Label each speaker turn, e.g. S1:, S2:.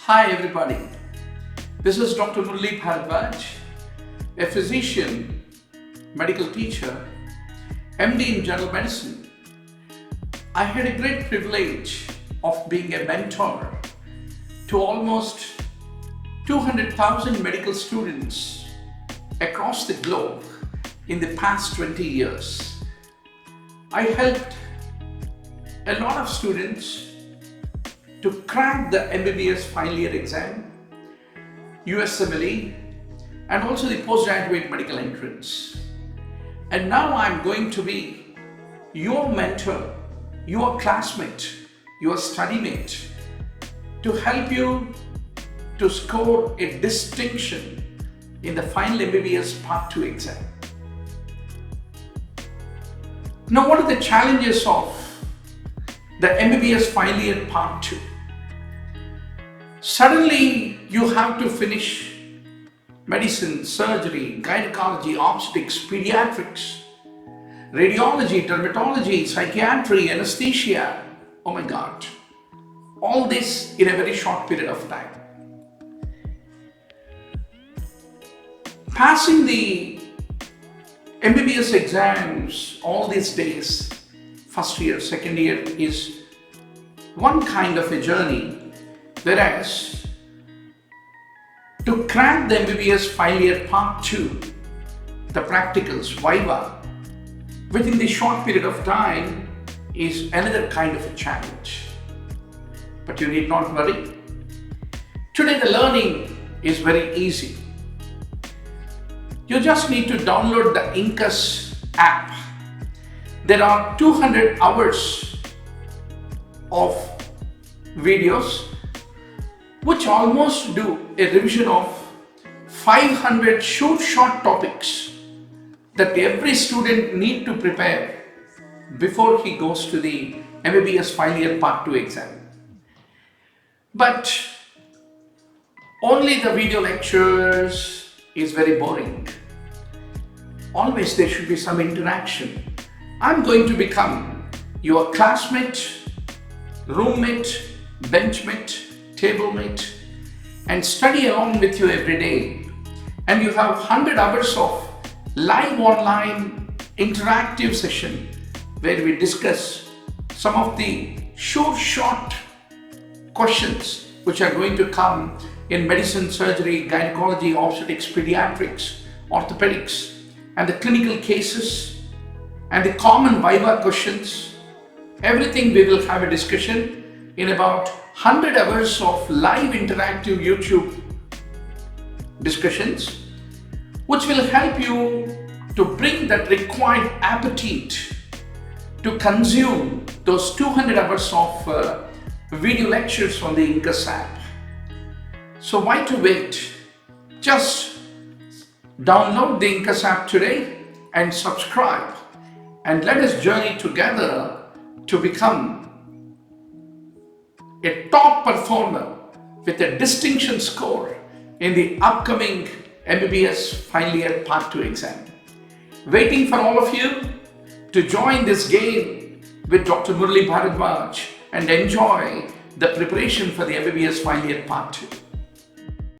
S1: Hi everybody, this is Dr. Bharadwaj, a physician, medical teacher, MD in general medicine. I had a great privilege of being a mentor to almost 200,000 medical students across the globe in the past 20 years. I helped a lot of students to crack the MBBS final year exam, USMLE, and also the postgraduate medical entrance. And now I'm going to be your mentor, your classmate, your study mate to help you to score a distinction in the final MBBS Part 2 exam. Now, what are the challenges of the MBBS final year Part 2? Suddenly, you have to finish medicine, surgery, gynecology, obstetrics, pediatrics, radiology, dermatology, psychiatry, anesthesia. Oh my God. All this in a very short period of time. Passing the MBBS exams all these days, first year, second year, is one kind of a journey. Whereas, to crack the MBBS final year Part 2, the practicals, Viva, within the short period of time is another kind of a challenge. But you need not worry. Today the learning is very easy. You just need to download the Incus app. There are 200 hours of videos which almost do a revision of 500 short topics that every student need to prepare before he goes to the MBBS final year Part 2 exam. But only the video lectures is very boring. Always there should be some interaction. I'm going to become your classmate, roommate, benchmate, table mate, and study along with you every day. And you have 100 hours of live online interactive session where we discuss some of the short questions which are going to come in medicine, surgery, gynecology, obstetrics, pediatrics, orthopedics, and the clinical cases and the common Viva questions. Everything we will have a discussion in about 100 hours of live interactive YouTube discussions, which will help you to bring that required appetite to consume those 200 hours of video lectures on the Incus app. So why to wait? Just download the Incus app today and subscribe, and let us journey together to become a top performer with a distinction score in the upcoming MBBS final year Part 2 exam. Waiting for all of you to join this game with Dr. Bharadwaj and enjoy the preparation for the MBBS final year Part 2.